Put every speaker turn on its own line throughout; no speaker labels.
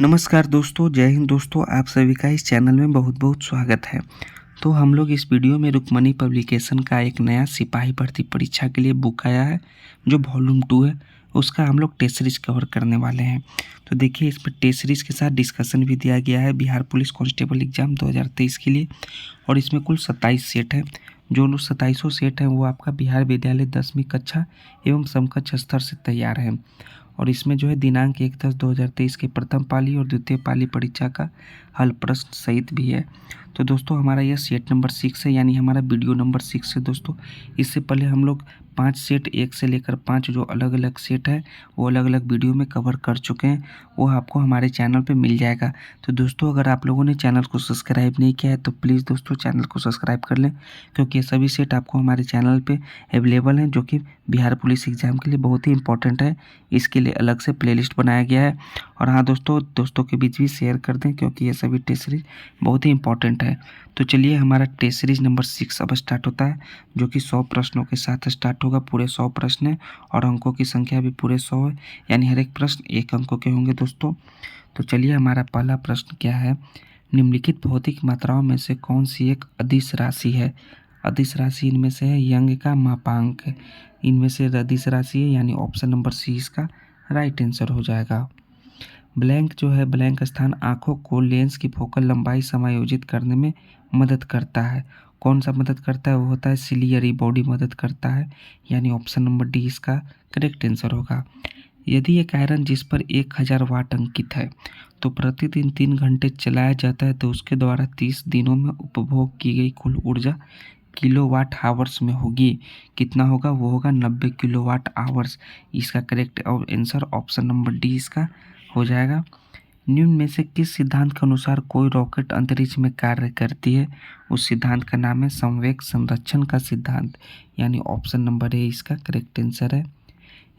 नमस्कार दोस्तों, जय हिंद दोस्तों। आप सभी का इस चैनल में बहुत बहुत स्वागत है। तो हम लोग इस वीडियो में रुक्मणी पब्लिकेशन का एक नया सिपाही भर्ती परीक्षा के लिए बुक आया है जो वॉल्यूम 2 है। उसका हम लोग टेस्ट सीरीज कवर करने वाले हैं। तो देखिए, इसमें टेस्ट सीरीज के साथ डिस्कशन भी दिया गया है बिहार पुलिस कांस्टेबल एग्जाम 2023 के लिए। और इसमें कुल 27 सेट है। जो 27 सेट हैं वो आपका बिहार विद्यालय 10वीं कक्षा एवं समकक्ष स्तर से तैयार है। और इसमें जो है दिनांक 1/10/2023 के प्रथम पाली और द्वितीय पाली परीक्षा का हल प्रश्न सहित भी है। तो दोस्तों, हमारा यह सेट नंबर 6 है, यानी हमारा वीडियो नंबर 6 है दोस्तों। इससे पहले हम लोग 5 सेट 1 से लेकर 5 जो अलग अलग सेट है वो अलग अलग वीडियो में कवर कर चुके हैं। वो आपको हमारे चैनल पे मिल जाएगा। तो दोस्तों, अगर आप लोगों ने चैनल को सब्सक्राइब नहीं किया है तो प्लीज़ दोस्तों चैनल को सब्सक्राइब कर लें, क्योंकि ये सभी सेट आपको हमारे चैनल पे अवेलेबल हैं, जो कि बिहार पुलिस एग्ज़ाम के लिए बहुत ही इंपॉर्टेंट है। इसके लिए अलग से प्लेलिस्ट बनाया गया है। और हाँ दोस्तों के बीच भी शेयर कर दें, क्योंकि ये सभी टेस्ट सीरीज बहुत ही इंपॉर्टेंट है। तो चलिए, हमारा टेस्ट सीरीज नंबर 6 अब स्टार्ट होता है, जो कि 100 प्रश्नों के साथ स्टार्ट होगा। पूरे 100 प्रश्न है और अंकों की संख्या भी पूरे 100 है, यानी हर एक प्रश्न 1 अंकों के होंगे दोस्तों। तो चलिए, हमारा पहला प्रश्न क्या है। निम्नलिखित भौतिक मात्राओं में से कौन सी एक अदिश राशि है। अदिश राशि इनमें से है यंग का मापांक है। इनमें से अदिश राशि है, यानी ऑप्शन नंबर सी इसका राइट आंसर हो जाएगा। ब्लैंक जो है, ब्लैंक स्थान आँखों को लेंस की फोकल लंबाई समायोजित करने में मदद करता है। कौन सा मदद करता है? वो होता है सिलियरी बॉडी मदद करता है, यानी ऑप्शन नंबर डी इसका करेक्ट आंसर होगा। यदि एक आयरन जिस पर 1000 वाट अंकित है तो प्रतिदिन 3 घंटे चलाया जाता है, तो उसके द्वारा 30 दिनों में उपभोग की गई कुल ऊर्जा किलोवाट आवर्स में होगी। कितना होगा? वो होगा 90 किलोवाट आवर्स। इसका correct answer option number D इसका हो जाएगा। निम्न में से किस सिद्धांत के अनुसार कोई रॉकेट अंतरिक्ष में कार्य करती है? उस सिद्धांत का नाम है संवेग संरक्षण का सिद्धांत, यानी ऑप्शन नंबर ए इसका करेक्ट आंसर है।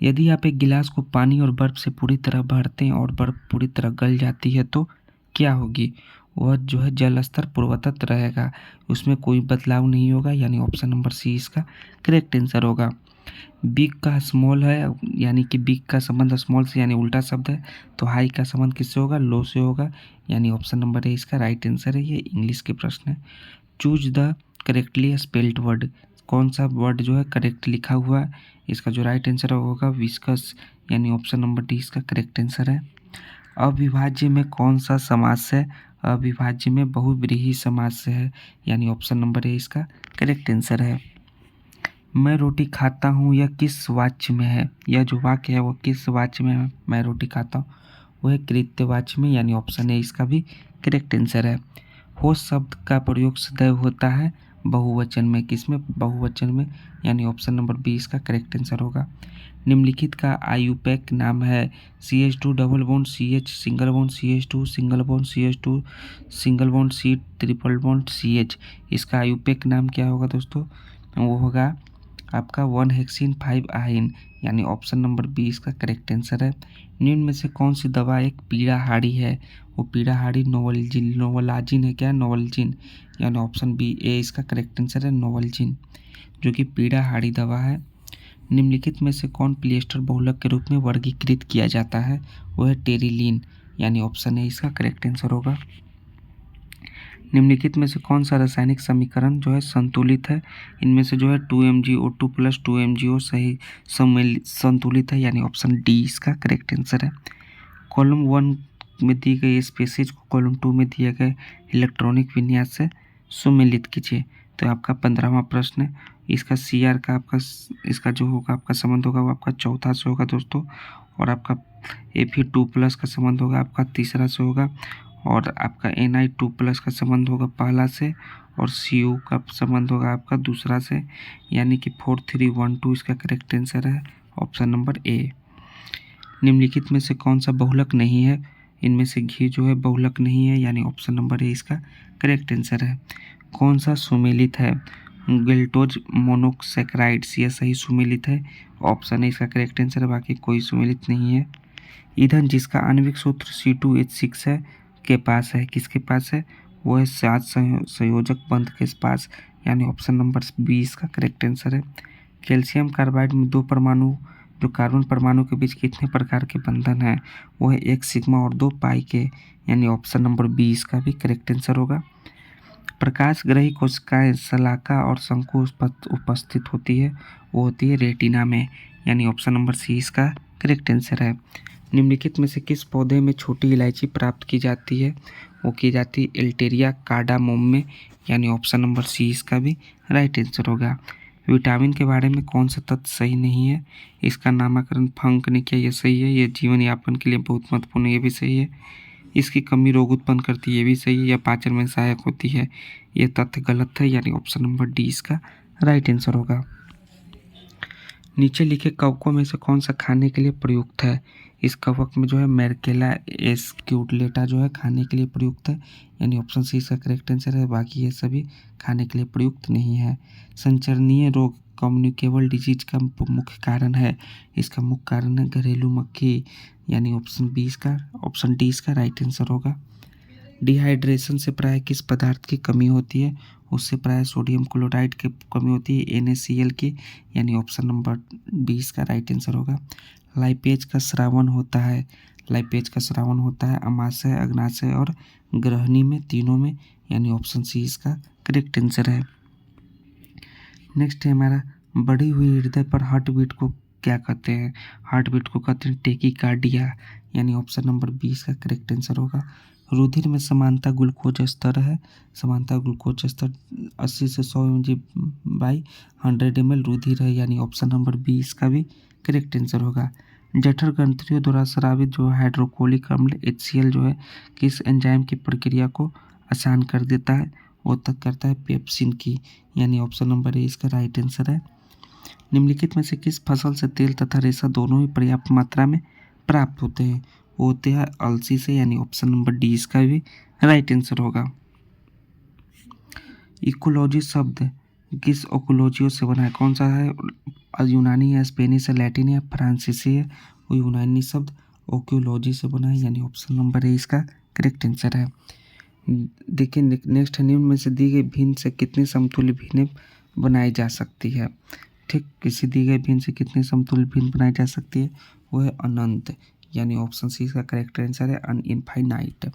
यदि आप एक गिलास को पानी और बर्फ से पूरी तरह भरते हैं और बर्फ पूरी तरह गल जाती है तो क्या होगी? वह जो है जल स्तर पूर्ववत रहेगा, उसमें कोई बदलाव नहीं होगा, यानी ऑप्शन नंबर सी इसका करेक्ट आंसर होगा। बिग का स्मॉल है, यानी कि बिग का संबंध स्मॉल से, यानी उल्टा शब्द है। तो हाई का संबंध किससे होगा? लो से होगा, यानी ऑप्शन नंबर ए इसका राइट आंसर है। ये इंग्लिश के प्रश्न है। Choose the correctly spelled word. कौन सा वर्ड जो है करेक्ट लिखा हुआ है? इसका जो राइट आंसर होगा विस्कस, यानी ऑप्शन नंबर डी इसका करेक्ट आंसर है। अविभाज्य में कौन सा समास है? अविभाज्य में बहुव्रीहि समास है, यानी ऑप्शन नंबर ए इसका करेक्ट आंसर है। मैं रोटी खाता हूँ यह किस वाच्य में है? यह जो वाक्य है वो किस वाच्य में है? मैं रोटी खाता हूँ, वो है कृत्यवाच्य में, यानी ऑप्शन ए इसका भी करेक्ट आंसर है। हो शब्द का प्रयोग सदैव होता है बहुवचन में। किसमें? बहुवचन में, यानी ऑप्शन नंबर बी इसका करेक्ट आंसर होगा। निम्नलिखित का आयुपैक नाम है CH2 double bond CH single bond CH2 single bond CH2 single bond C triple bond CH। इसका आयुपैक नाम क्या होगा दोस्तों? वो होगा आपका 1 हेक्सिन 5 आइन, यानी ऑप्शन नंबर बी इसका करेक्ट आंसर है। निम्न में से कौन सी दवा एक पीड़ाहारी है? वो पीड़ाहारी नोवलाजिन है क्या? नोवलजिन, यानी ऑप्शन बी ए इसका करेक्ट आंसर है, नोवलजिन, जो कि पीड़ाहारी दवा है। निम्नलिखित में से कौन प्लेस्टर बहुलक के रूप में वर्गीकृत किया जाता है? वो है टेरिलीन, यानी ऑप्शन ए इसका करेक्ट आंसर होगा। निम्नलिखित में से कौन सा रासायनिक समीकरण जो है संतुलित है? इनमें से जो है 2MgO2 प्लस 2MgO सही संतुलित है, यानी ऑप्शन डी इसका करेक्ट आंसर है। कॉलम 1 में दी गई स्पेसीज को कॉलम 2 में दिए गए इलेक्ट्रॉनिक विन्यास से सुमेलित कीजिए। तो आपका 15वां प्रश्न है। इसका CR का आपका इसका जो होगा आपका संबंध होगा वो आपका चौथा से होगा दोस्तों। और आपका Fe2 प्लस का संबंध होगा आपका तीसरा से होगा। और आपका Ni2 प्लस का संबंध होगा पहला से। और Cu का संबंध होगा आपका दूसरा से, यानी कि 4 3 1 2 इसका करेक्ट आंसर है, ऑप्शन नंबर ए। निम्नलिखित में से कौन सा बहुलक नहीं है? इनमें से घी जो है बहुलक नहीं है, यानी ऑप्शन नंबर ए इसका करेक्ट आंसर है। कौन सा सुमेलित है? गिल्टोज मोनोसैकेराइड्स, यह सही सुमेलित है, ऑप्शन ए इसका करेक्ट आंसर है, बाकी कोई सुमेलित नहीं है। ईंधन जिसका आणविक सूत्र C2H6 है के पास है, किसके पास है? वो है 7 संयोजक बंध के पास, यानी ऑप्शन नंबर बी इसका करेक्ट आंसर है। कैल्शियम कार्बाइड में 2 परमाणु जो कार्बन परमाणु के बीच कितने प्रकार के बंधन हैं, वो है 1 सिग्मा और 2 पाई के, यानी ऑप्शन नंबर बी इसका भी करेक्ट आंसर होगा। प्रकाश ग्रही कोशिकाएं शलाका और शंकु उपस्थित होती है, वो होती है रेटिना में, यानी ऑप्शन नंबर सी इसका करेक्ट आंसर है। निम्नलिखित में से किस पौधे में छोटी इलायची प्राप्त की जाती है, वो की जाती है एल्टेरिया कार्डामोम में, यानी ऑप्शन नंबर सी इसका भी राइट आंसर होगा। विटामिन के बारे में कौन सा तथ्य सही नहीं है, इसका नामकरण फंक ने किया, ये सही है। ये जीवन यापन के लिए बहुत महत्वपूर्ण है, ये भी सही है। इसकी कमी रोग उत्पन्न करती है, ये भी सही है। या पाचन में सहायक होती है, ये तथ्य गलत है, यानी ऑप्शन नंबर डी इसका राइट आंसर होगा। नीचे लिखे कवकों में से कौन सा खाने के लिए प्रयुक्त है, इस कवक में जो है मेरकेला एस्क्यूलेटा जो है खाने के लिए प्रयुक्त है, यानी ऑप्शन सी इसका करेक्ट आंसर है। बाकी ये सभी खाने के लिए प्रयुक्त नहीं है। संचरणीय रोग कम्युनिकेबल डिजीज का मुख्य कारण है, इसका मुख्य कारण है घरेलू मक्खी, यानी ऑप्शन डी इसका राइट आंसर होगा। डिहाइड्रेशन से प्राय किस पदार्थ की कमी होती है, उससे प्राय सोडियम क्लोराइड की कमी होती है, NaCl की, यानी ऑप्शन नंबर बी इसका राइट आंसर होगा। लाइपेज का स्रावन होता है अमाशय, अग्नाशय और ग्रहणी में, तीनों में, यानी ऑप्शन सी इसका करेक्ट आंसर है। नेक्स्ट है हमारा, बढ़ी हुई हृदय पर हार्ट बीट को क्या कहते हैं, हार्ट बीट को कहते हैं टेकीकार्डिया, यानी ऑप्शन नंबर बी इसका करेक्ट आंसर होगा। रुधिर में समानता ग्लूकोज स्तर है, समानता ग्लूकोज स्तर 80 से 100 mg/100 ml रुधिर है, यानी ऑप्शन नंबर बी इसका भी करेक्ट आंसर होगा। जठर ग्रंथियों द्वारा स्रावित जो हाइड्रोक्लोरिक अम्ल HCl जो है किस एंजाइम की प्रक्रिया को आसान कर देता है, वो तक करता है पेप्सिन की, यानी ऑप्शन नंबर ए इसका राइट आंसर है। निम्नलिखित में से किस फसल से तेल तथा रेशा दोनों ही पर्याप्त मात्रा में प्राप्त होते हैं, वो होते हैं अलसी से, यानी ऑप्शन नंबर डी इसका भी राइट आंसर होगा। इकोलॉजी शब्द किस ओकोलॉजियो से बना है, कौन सा है, यूनानी है, स्पेनिश है, लैटिन है, फ्रांसीसी है, वो यूनानी शब्द ओकोलॉजी से बना है, यानी ऑप्शन नंबर ए इसका करेक्ट आंसर है। देखिए नेक्स्ट है, निम्न में से दी गई भिन्न से कितनी समतुल्य भिन्नें बनाई जा सकती है, ठीक, किसी दी गई भिन्न से कितनी समतुल्य भिन्न बनाई जा सकती है, वो है अनंत, यानी ऑप्शन सी इसका करेक्ट आंसर है अनइनफाइनाइट।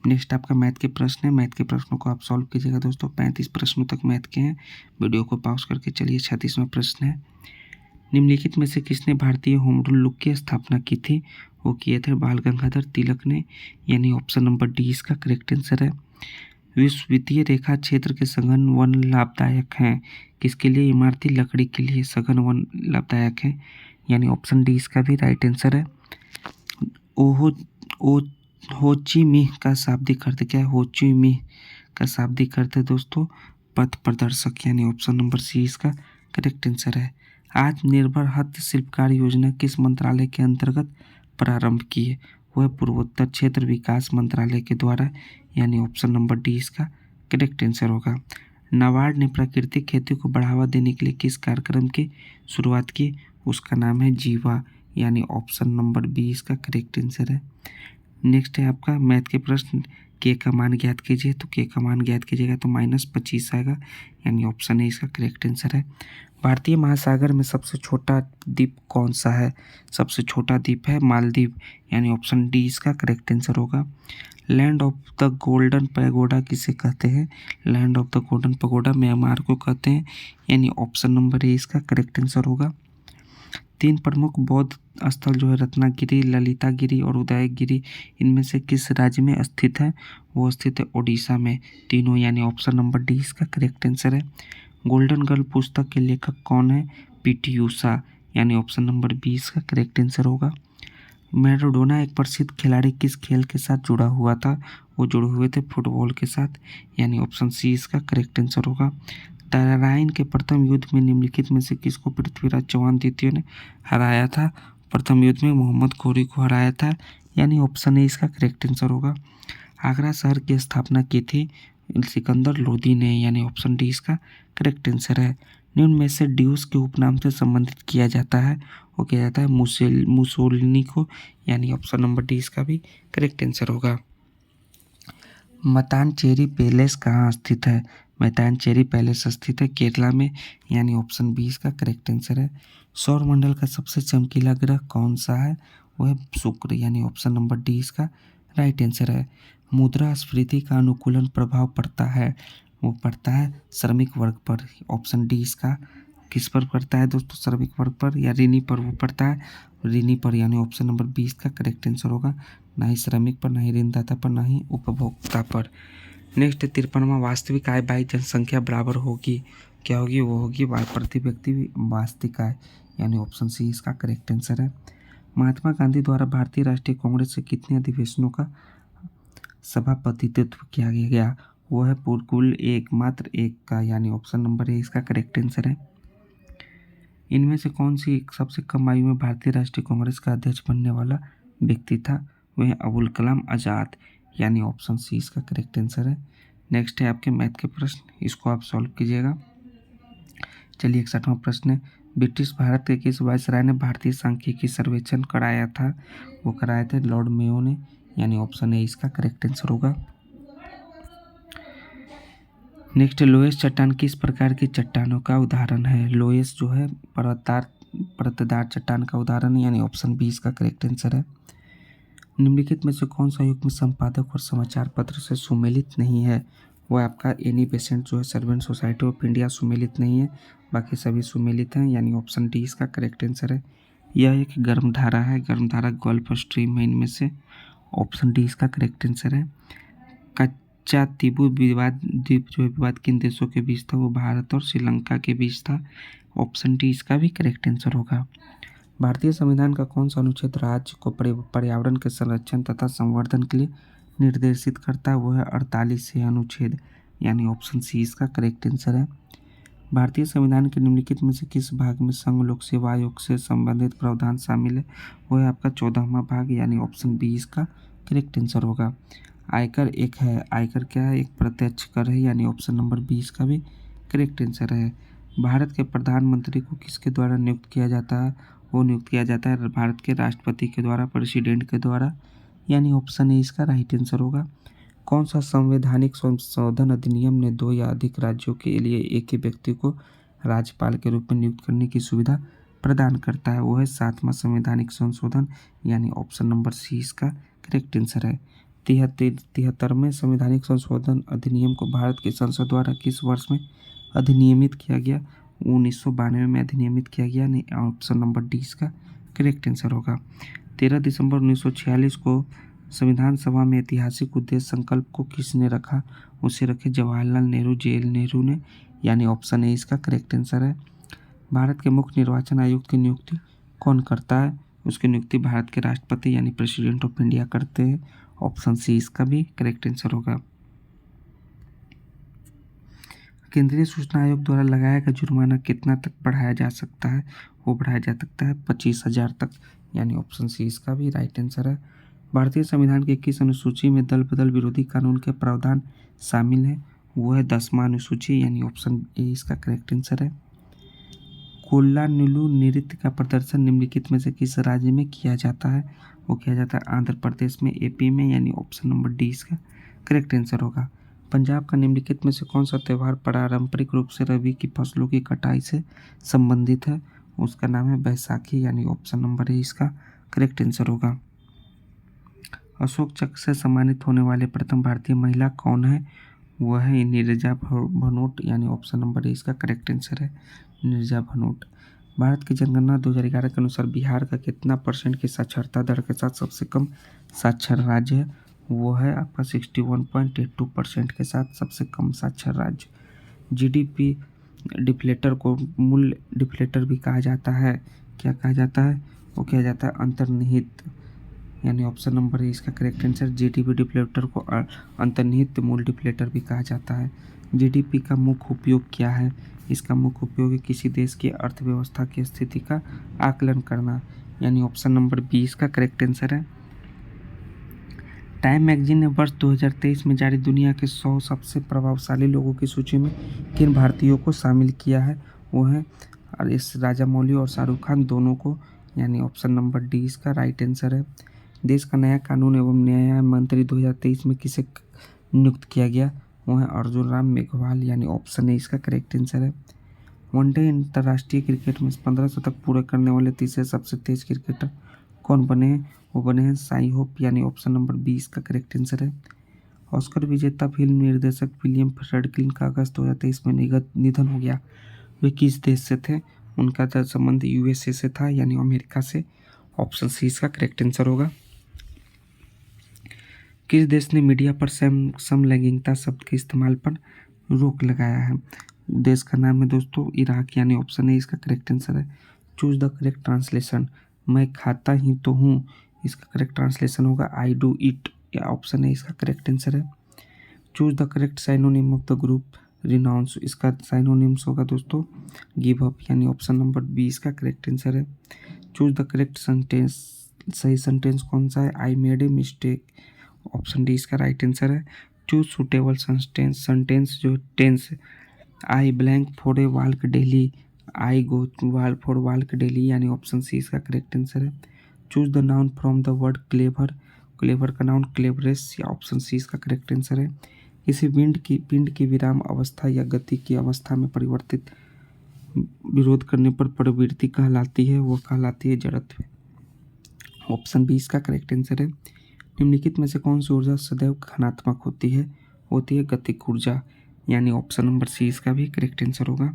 नेक्स्ट आपका मैथ के प्रश्न है, मैथ के प्रश्नों को आप सॉल्व कीजिएगा दोस्तों। 35 प्रश्नों तक मैथ के हैं, वीडियो को पॉज करके चलिए। 36वां प्रश्न है, निम्नलिखित में से किसने भारतीय होम रूल लुक की स्थापना की थी, वो किए थे बाल गंगाधर तिलक ने, यानी ऑप्शन नंबर डी इसका करेक्ट आंसर है। विषुवतीय रेखा क्षेत्र के सघन वन लाभदायक हैं, किसके लिए, इमारती लकड़ी के लिए सघन वन लाभदायक है, यानी ऑप्शन डी इसका भी राइट आंसर है। होचिमिह का शाब्दिक अर्थ क्या है, होचिमिह का शाब्दिक अर्थ है दोस्तों पथ प्रदर्शक, यानी ऑप्शन नंबर सी इसका करेक्ट आंसर है। आत्मनिर्भर हस्तशिल्पकार योजना किस मंत्रालय के अंतर्गत प्रारंभ की है, वह पूर्वोत्तर क्षेत्र विकास मंत्रालय के द्वारा, यानी ऑप्शन नंबर डी इसका करेक्ट आंसर होगा। नाबार्ड ने प्राकृतिक खेती को बढ़ावा देने के लिए किस कार्यक्रम की शुरुआत की, उसका नाम है जीवा, यानी ऑप्शन नंबर बी इसका करेक्ट आंसर है। नेक्स्ट है आपका मैथ के प्रश्न, के का मान ज्ञात कीजिए, तो के का मान ज्ञात कीजिएगा तो -25 आएगा, यानी ऑप्शन ए इसका करेक्ट आंसर है। भारतीय महासागर में सबसे छोटा द्वीप कौन सा है, सबसे छोटा द्वीप है मालदीव, यानी ऑप्शन डी इसका करेक्ट आंसर होगा। Land of the golden pagoda किसे कहते हैं, land of the golden pagoda Myanmar को कहते हैं, यानी ऑप्शन नंबर ए इसका करेक्ट आंसर होगा। 3 प्रमुख बौद्ध स्थल जो है रत्नागिरी, ललितागिरी और उदयगिरी, इनमें से किस राज्य में स्थित है, वो स्थित है ओडिशा में, तीनों, यानी ऑप्शन नंबर डी इसका करेक्ट आंसर है। गोल्डन गर्ल पुस्तक के लेखक कौन है, पीटी उषा, यानी ऑप्शन नंबर बी इसका करेक्ट आंसर होगा। मैराडोना एक प्रसिद्ध खिलाड़ी किस खेल के साथ जुड़ा हुआ था, वो जुड़े हुए थे फुटबॉल के साथ, यानी ऑप्शन सी इसका करेक्ट आंसर होगा। तराइन के प्रथम युद्ध में निम्नलिखित में से किसको पृथ्वीराज चौहान द्वितीय ने हराया था, प्रथम युद्ध में मोहम्मद घोरी को हराया था, यानी ऑप्शन ए इसका करेक्ट आंसर होगा। आगरा शहर की स्थापना की थी सिकंदर लोदी ने, यानी ऑप्शन डी इसका करेक्ट आंसर है। निम्न में से ड्यूस के उपनाम से संबंधित किया जाता है, वो किया जाता है मुसोलिनी को, यानी ऑप्शन नंबर डी इसका भी करेक्ट आंसर होगा। मतानचेरी पैलेस कहाँ स्थित है, मैतानचेरी पैलेस स्थित है केरला में, यानी ऑप्शन बी इसका करेक्ट आंसर है। सौरमंडल का सबसे चमकीला ग्रह कौन सा है? वो है शुक्र, यानी ऑप्शन नंबर डी इसका राइट आंसर है। मुद्रास्फीति का अनुकूलन प्रभाव पड़ता है, वो पड़ता है श्रमिक वर्ग पर, ऑप्शन डी इसका किस पर पड़ता है दोस्तों? श्रमिक वर्ग पर या ऋणी पर वो पड़ता है? ऋणी पर, यानी ऑप्शन नंबर 20 का करेक्ट आंसर होगा। ना ही श्रमिक पर, ना ही ऋणदाता पर, ना ही उपभोक्ता पर। नेक्स्ट 53वां, वास्तविक आय बाई जनसंख्या बराबर होगी, क्या होगी? वो होगी प्रति व्यक्ति वास्तविक आय, यानी ऑप्शन सी इसका करेक्ट आंसर है। महात्मा गांधी द्वारा भारतीय राष्ट्रीय कांग्रेस से कितने अधिवेशनों का सभापतित्व किया गया? वो है कुल एक, मात्र एक का, यानी ऑप्शन नंबर ए इसका करेक्ट आंसर है। इनमें से कौन सी सबसे कम आयु में भारतीय राष्ट्रीय कांग्रेस का अध्यक्ष बनने वाला व्यक्ति था? वह अबुल कलाम आज़ाद, यानी ऑप्शन सी इसका करेक्ट आंसर है। नेक्स्ट है आपके मैथ के प्रश्न, इसको आप सॉल्व कीजिएगा। चलिए 61वां प्रश्न है, ब्रिटिश भारत के किस वायसराय ने भारतीय सांख्यिकी सर्वेक्षण कराया था? वो कराए थे लॉर्ड मेयो ने, यानी ऑप्शन ए इसका करेक्ट आंसर होगा। नेक्स्ट, लोएस चट्टान किस प्रकार की चट्टानों का उदाहरण है? लोएस जो है परतदार चट्टान का उदाहरण है, यानी ऑप्शन बी इसका करेक्ट आंसर है। निम्नलिखित में से कौन सा युग्म संपादक और समाचार पत्र से सुमेलित नहीं है? वो आपका एनी बेसेंट जो है सर्वेंट सोसाइटी ऑफ इंडिया सुमेलित नहीं है, बाकी सभी सुमेलित हैं, यानी ऑप्शन डी इसका करेक्ट आंसर है। यह एक गर्मधारा है, गर्मधारा गल्फ स्ट्रीम है इनमें से, ऑप्शन डी इसका करेक्ट आंसर है। कच्चा तिबू विवाद द्वीप जो है विवाद किन देशों के बीच था? वो भारत और श्रीलंका के बीच था, ऑप्शन डी इसका भी करेक्ट आंसर होगा। भारतीय संविधान का कौन सा अनुच्छेद राज्य को पर्यावरण के संरक्षण तथा संवर्धन के लिए निर्देशित करता है? वो है 48 अनुच्छेद, यानी ऑप्शन सी इसका करेक्ट आंसर है। भारतीय संविधान के निम्नलिखित में से किस भाग में संघ लोक सेवा आयोग से संबंधित प्रावधान शामिल है? वो है आपका 14वां भाग, यानी ऑप्शन बी इसका करेक्ट आंसर होगा। आयकर एक है, आयकर क्या है? एक प्रत्यक्ष कर है, यानी ऑप्शन नंबर 20 का भी करेक्ट आंसर है। भारत के प्रधानमंत्री को किसके द्वारा नियुक्त किया जाता है? वो नियुक्त किया जाता है भारत के राष्ट्रपति के द्वारा, प्रेसिडेंट के द्वारा, यानी ऑप्शन ए इसका राइट आंसर होगा। कौन सा संवैधानिक संशोधन अधिनियम ने 2 या अधिक राज्यों के लिए एक ही व्यक्ति को राज्यपाल के रूप में नियुक्त करने की सुविधा प्रदान करता है? वो है 7वां संवैधानिक संशोधन, यानी ऑप्शन नंबर सी इसका करेक्ट आंसर है। 73वें संवैधानिक संशोधन अधिनियम को भारत की संसद द्वारा किस वर्ष में अधिनियमित किया गया? 1992 में अधिनियमित किया गया, नहीं ऑप्शन नंबर डी इसका करेक्ट आंसर होगा। 13 दिसंबर 1946 को संविधान सभा में ऐतिहासिक उद्देश्य संकल्प को किसने रखा? उसे रखे जवाहरलाल नेहरू, जेएल नेहरू ने, यानी ऑप्शन ए इसका करेक्ट आंसर है। भारत के मुख्य निर्वाचन आयुक्त की नियुक्ति कौन करता है? उसकी नियुक्ति भारत के राष्ट्रपति यानी प्रेसिडेंट ऑफ इंडिया करते हैं, ऑप्शन सी इसका भी करेक्ट आंसर होगा। केंद्रीय सूचना आयोग द्वारा लगाया गया जुर्माना कितना तक बढ़ाया जा सकता है? वो बढ़ाया जा सकता है 25,000 तक, यानी ऑप्शन सी इसका भी राइट आंसर है। भारतीय संविधान की किस अनुसूची में दल बदल विरोधी कानून के प्रावधान शामिल हैं? वो है 10वां अनुसूची, यानी ऑप्शन ए इसका करेक्ट आंसर है। कोल्लानुलु नृत्य का प्रदर्शन निम्नलिखित में से किस राज्य में किया जाता है? वो किया जाता है आंध्र प्रदेश में, एपी में, यानी ऑप्शन नंबर डी इसका करेक्ट आंसर होगा। पंजाब का निम्नलिखित में से कौन सा त्यौहार पारंपरिक रूप से रबी की फसलों की कटाई से संबंधित है? उसका नाम है बैसाखी, यानी ऑप्शन नंबर ए इसका करेक्ट आंसर होगा। अशोक चक्र से सम्मानित होने वाले प्रथम भारतीय महिला कौन है? वह है नीरजा भनोट, यानी ऑप्शन नंबर ए इसका करेक्ट आंसर है, नीरजा भनोट। भारत की जनगणना 2011 के अनुसार बिहार का कितना % की साक्षरता दर के साथ सबसे कम साक्षर राज्य है? वो है आपका 61.82% के साथ सबसे कम साक्षर राज्य। जीडीपी डिफ्लेटर को मूल्य डिफ्लेटर भी कहा जाता है, क्या कहा जाता है? वो कहा जाता है अंतर्निहित, यानी ऑप्शन नंबर ए इसका करेक्ट आंसर। जीडीपी डिफ्लेटर को अंतर्निहित मूल्य डिफ्लेटर भी कहा जाता है। जीडीपी का मुख्य उपयोग क्या है? इसका मुख्य उपयोग है किसी देश की अर्थव्यवस्था की स्थिति का आकलन करना, यानी ऑप्शन नंबर बी इसका करेक्ट आंसर है। टाइम मैगजीन ने वर्ष 2023 में जारी दुनिया के 100 सबसे प्रभावशाली लोगों की सूची में किन भारतीयों को शामिल किया है? वो है इस राजामौली और शाहरुख खान दोनों को, यानी ऑप्शन नंबर डी इसका राइट आंसर है। देश का नया कानून एवं न्याय मंत्री 2023 में किसे नियुक्त किया गया? वो है अर्जुन राम मेघवाल, यानी ऑप्शन ए इसका करेक्ट आंसर है। वनडे अंतर्राष्ट्रीय क्रिकेट में 15 शतक पूरे करने वाले तीसरे सबसे तेज क्रिकेटर कौन बने हैं? वो बने हैं साई होप, यानी ऑप्शन नंबर बी इसका करेक्ट आंसर है। ऑस्कर विजेता फिल्म निर्देशक विलियम फ्रेडकिन का अगस्त 2023 में निधन हो गया। वे किस देश से थे? उनका संबंध यूएसए से था, यानी अमेरिका से। ऑप्शन सी इसका करेक्ट आंसर होगा। किस देश ने मीडिया पर समलैंगिकता शब्द के इस्तेमाल पर रोक लगाया है? देश का नाम है दोस्तों इराक, यानी ऑप्शन ए इसका करेक्ट आंसर है। Choose the correct translation. मैं खाता ही तो हूँ, इसका करेक्ट ट्रांसलेशन होगा आई डू इट, या ऑप्शन ए इसका करेक्ट आंसर है। Choose the correct synonym of the group renounce, इसका साइनोनिम्स होगा दोस्तों गिव अप, यानी ऑप्शन नंबर बी इसका करेक्ट आंसर है। चूज द करेक्ट सेंटेंस, सही सेंटेंस कौन सा है? I made a mistake, option D इसका राइट आंसर है। चूज सुटेबल सेंटेंस, सेंटेंस जो tense, I blank for a walk daily, I go for walk daily, यानी option C इसका correct answer है। Choose the noun from the word clever, clever का noun cleverness, या option C इसका correct answer है। किसी पिंड की विराम अवस्था या गति की अवस्था में परिवर्तित विरोध करने पर प्रवृत्ति कहलाती है, वो कहलाती है जड़त्व। ऑप्शन बी इसका करेक्ट आंसर है। निम्नलिखित में से कौन सी ऊर्जा सदैव घनात्मक होती है? होती है गतिक ऊर्जा, यानी ऑप्शन नंबर सी इसका भी करेक्ट आंसर होगा।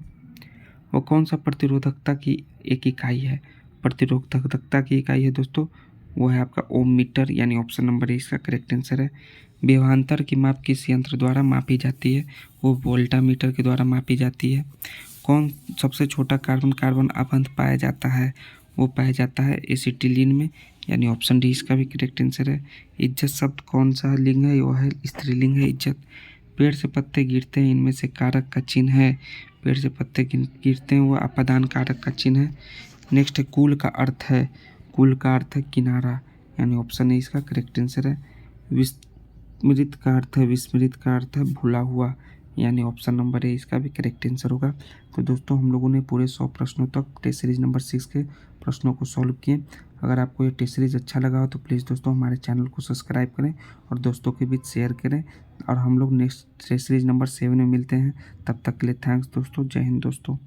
वो कौन सा प्रतिरोधकता की एक इकाई है? प्रतिरोधकता की इकाई है दोस्तों, वो है आपका ओम मीटर, यानी ऑप्शन नंबर ए इसका करेक्ट आंसर है। विभवांतर की माप किस यंत्र द्वारा मापी जाती है? वो वोल्टामीटर के द्वारा मापी जाती है। कौन सबसे छोटा कार्बन अबंध पाया जाता है? वो पाया जाता है एसिटिलीन में, यानी ऑप्शन डी इसका भी करेक्ट आंसर है। इज्जत शब्द कौन सा लिंग है? वो है स्त्रीलिंग है इज्जत। पेड़ से पत्ते गिरते हैं, इनमें से कारक का चिन्ह है। पेड़ से पत्ते गिरते हैं, वो अपादान कारक का चिन्ह है। नेक्स्ट है कुल का अर्थ है, कुल का अर्थ है किनारा, यानी ऑप्शन ए इसका करेक्ट आंसर है। विस्मृत का अर्थ है, विस्मृत का अर्थ है भूला हुआ, यानी ऑप्शन नंबर ए इसका भी करेक्ट आंसर होगा। तो दोस्तों हम लोगों ने पूरे 100 प्रश्नों तक टेस्ट सीरीज नंबर 6 के प्रश्नों को सॉल्व किए। अगर आपको ये टेस्ट सीरीज अच्छा लगा हो तो प्लीज़ दोस्तों हमारे चैनल को सब्सक्राइब करें और दोस्तों के बीच शेयर करें। और हम लोग नेक्स्ट टेस्ट सीरीज नंबर 7 में मिलते हैं। तब तक के लिए थैंक्स दोस्तों। जय हिंद दोस्तों।